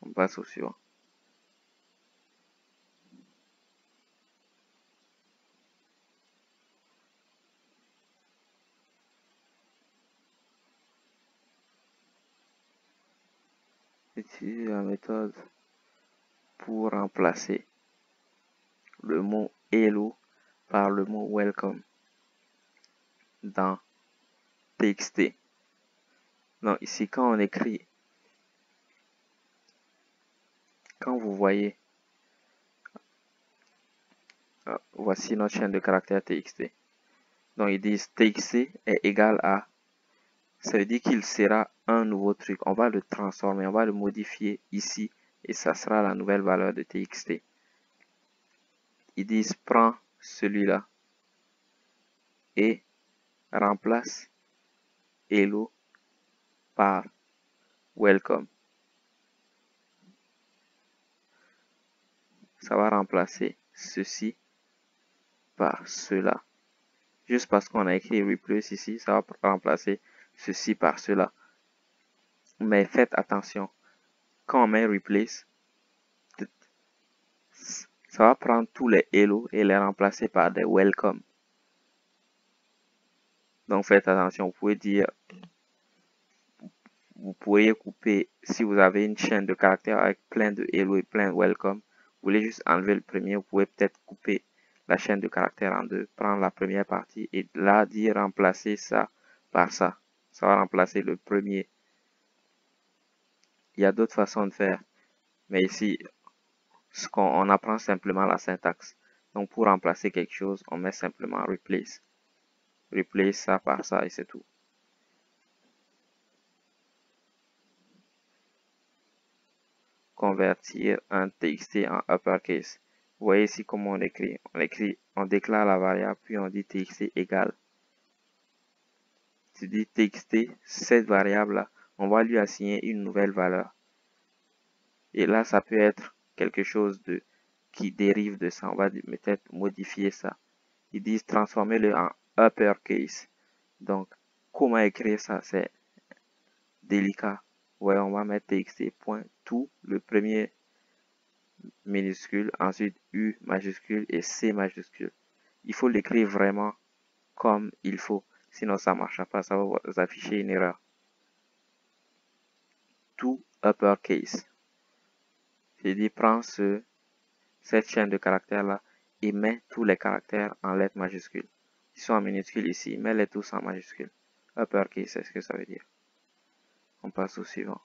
On passe au suivant. Utiliser la méthode pour remplacer le mot hello par le mot welcome dans TXT. Donc ici, quand on écrit, quand vous voyez, voici notre chaîne de caractères TXT. Donc ils disent TXT est égal à, ça veut dire qu'il sera un nouveau truc. On va le transformer, on va le modifier ici et ça sera la nouvelle valeur de TXT. Ils disent prends celui-là et remplace hello par welcome. Ça va remplacer ceci par cela. Juste parce qu'on a écrit replace ici, ça va remplacer ceci par cela. Mais faites attention, quand on met replace, ça va prendre tous les hello et les remplacer par des welcome. Donc faites attention, vous pourriez couper, si vous avez une chaîne de caractères avec plein de hello et plein de welcome, vous voulez juste enlever le premier, vous pouvez peut-être couper la chaîne de caractères en deux, prendre la première partie et là dire remplacer ça par ça. Ça va remplacer le premier. Il y a d'autres façons de faire, mais ici, on apprend simplement la syntaxe. Donc pour remplacer quelque chose, on met simplement replace. Replace ça par ça et c'est tout. Convertir un TXT en uppercase. Vous voyez ici comment on écrit. On déclare la variable, puis on dit TXT égale. Tu dis TXT, cette variable-là, on va lui assigner une nouvelle valeur. Et là, ça peut être quelque chose qui dérive de ça. On va peut-être modifier ça. Ils disent transformer-le en uppercase. Donc, comment écrire ça? C'est délicat. Ouais, on va mettre TXT point tout, le premier minuscule, ensuite U majuscule et C majuscule. Il faut l'écrire vraiment comme il faut, sinon ça ne marchera pas, ça va vous afficher une erreur. Tout uppercase. J'ai dit prends cette chaîne de caractères là et mets tous les caractères en lettres majuscules. Ils sont en minuscules ici, mets-les tous en majuscules. Uppercase, c'est ce que ça veut dire. On passe au suivant.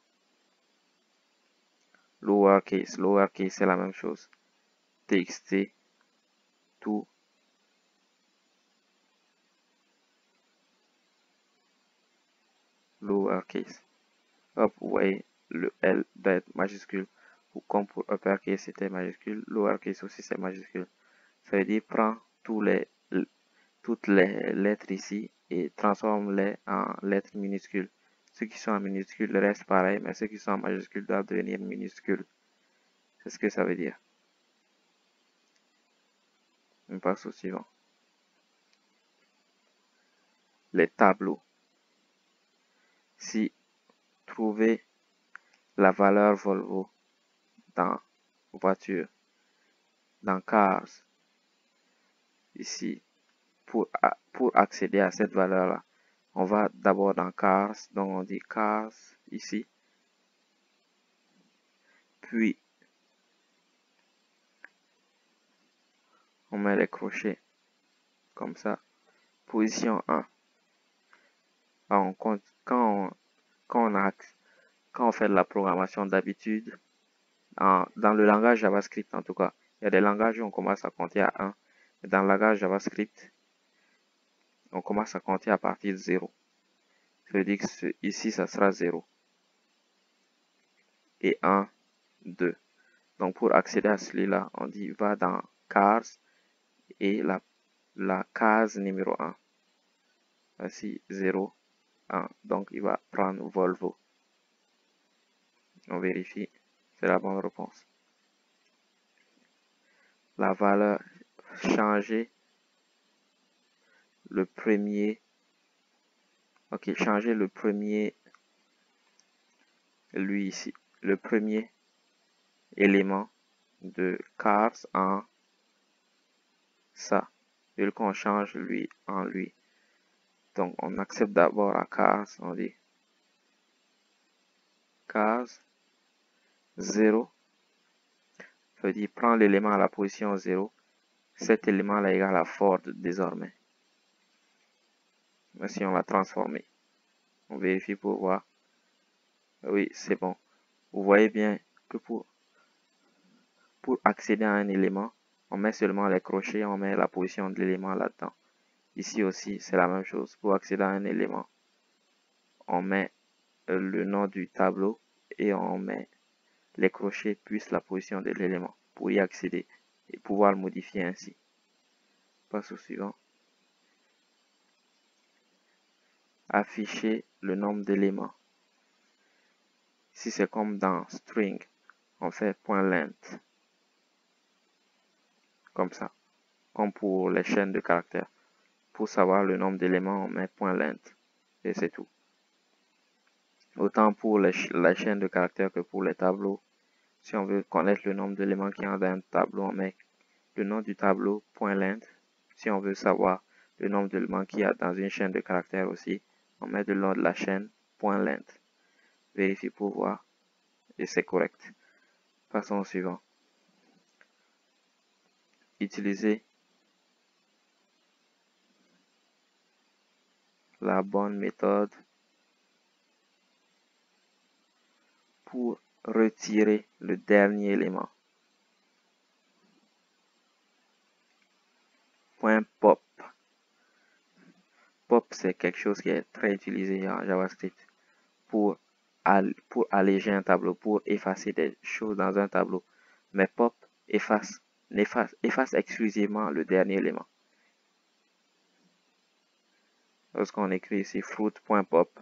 Lowercase, lowercase c'est la même chose. TXT, tout. Lowercase. Hop, vous voyez, le L doit être majuscule. Comme pour uppercase c'était majuscule, lowercase aussi c'est majuscule. Ça veut dire prends toutes les lettres ici et transforme-les en lettres minuscules. Ceux qui sont en minuscules restent pareil, mais ceux qui sont en majuscule doivent devenir minuscules. C'est ce que ça veut dire. On passe au suivant. Les tableaux. Si trouver la valeur Volvo dans voiture, dans cars, ici, pour accéder à cette valeur-là, on va d'abord dans cars, donc on dit cars ici, puis on met les crochets comme ça, position 1. Alors, quand on fait de la programmation d'habitude, dans le langage JavaScript en tout cas, il y a des langages où on commence à compter à 1. Dans le langage JavaScript, on commence à compter à partir de 0. Ça veut dire que ici, ça sera 0. Et 1, 2. Donc pour accéder à celui-là, on dit va dans cars et la case numéro 1. Voici 0, 1. Donc il va prendre Volvo. On vérifie. C'est la bonne réponse. La valeur changer le premier. Ok, changer le premier. Lui ici. Le premier élément de cars en ça. Vu qu'on change lui en lui. Donc, on accepte d'abord à cars, on dit cars 0. Ça veut dire prends l'élément à la position 0. Cet élément-là égale à Ford désormais. Mais si on l'a transformé, on vérifie pour voir. Oui, c'est bon. Vous voyez bien que pour accéder à un élément, on met seulement les crochets, on met la position de l'élément là-dedans. Ici aussi, c'est la même chose. Pour accéder à un élément, on met le nom du tableau et on met les crochets plus la position de l'élément pour y accéder et pouvoir le modifier ainsi. Passe au suivant. Afficher le nombre d'éléments. Si c'est comme dans string, on fait .length. Comme ça. Comme pour les chaînes de caractères. Pour savoir le nombre d'éléments, on met .length. Et c'est tout. Autant pour la chaîne de caractères que pour les tableaux. Si on veut connaître le nombre d'éléments qui y a dans un tableau, on met le nom du tableau, .length. Si on veut savoir le nombre d'éléments qu'il y a dans une chaîne de caractères aussi, on met le nom de la chaîne, .length. Vérifie pour voir. Et c'est correct. Passons au suivant. Utiliser la bonne méthode pour retirer le dernier élément. .pop. Pop, c'est quelque chose qui est très utilisé en JavaScript pour alléger un tableau, pour effacer des choses dans un tableau. Mais pop efface exclusivement le dernier élément. Lorsqu'on écrit ici fruit.pop,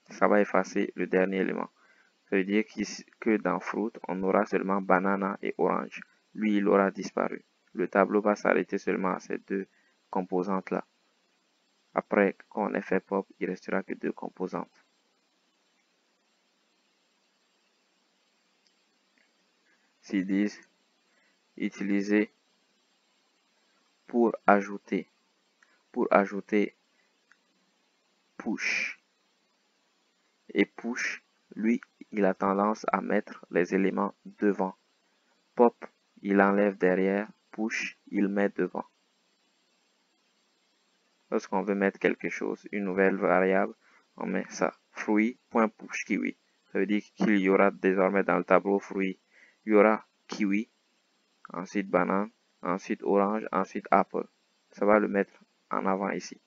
ça va effacer le dernier élément. Ça veut dire que dans fruit, on aura seulement banana et orange. Lui, il aura disparu. Le tableau va s'arrêter seulement à ces deux composantes-là. Après qu'on ait fait pop, il ne restera que deux composantes. S'ils disent utiliser pour ajouter push. Et push, lui, il a tendance à mettre les éléments devant. Pop, il enlève derrière. Push, il met devant. Lorsqu'on veut mettre quelque chose, une nouvelle variable, on met ça. Fruit.push kiwi. Ça veut dire qu'il y aura désormais dans le tableau fruit, il y aura kiwi, ensuite banane, ensuite orange, ensuite apple. Ça va le mettre en avant ici.